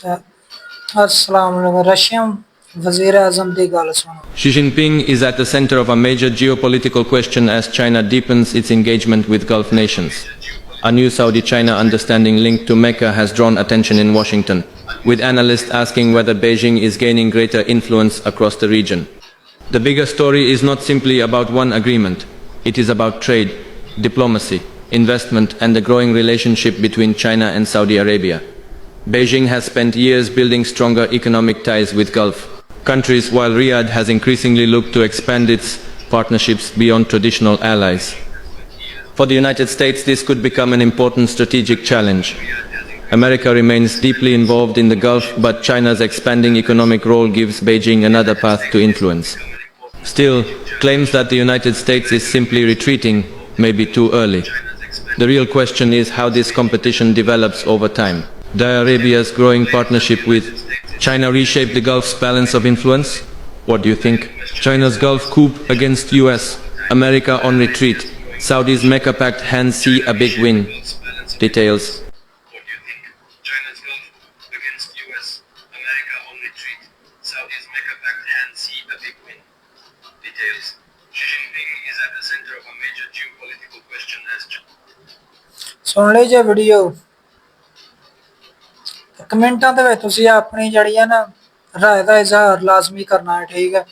अस्सलाम वालेकुम। रशियन वज़ीर आज़म दी गल सुनो। Xi Jinping is at the center of a major geopolitical question as China deepens its engagement with Gulf nations. A new Saudi-China understanding linked to Mecca has drawn attention in Washington, with analysts asking whether Beijing is gaining greater influence across the region. The bigger story is not simply about one agreement. It is about trade, diplomacy, investment, and the growing relationship between China and Saudi Arabia. Beijing has spent years building stronger economic ties with Gulf countries, while Riyadh has increasingly looked to expand its partnerships beyond traditional allies. For the United States, this could become an important strategic challenge. America remains deeply involved in the Gulf, but China's expanding economic role gives Beijing another path to influence. Still, claims that the United States is simply retreating may be too early. The real question is how this competition develops over time. Saudi Arabia's growing partnership with China reshape the Gulf's balance of influence? What do you think? China's Gulf coup against US, America on retreat, Saudi's Mecca Pact hands see a big win. Details. What do you think? China's Gulf coup against US, America on retreat, Saudi's Mecca Pact hands see a big win. Details. Xi Jinping is at the center of a major geopolitical question as soon Lee J video कमेंटा दे विच तुसीं अपनी जड़ी है ना राय का इजहार लाजमी करना है, ठीक है।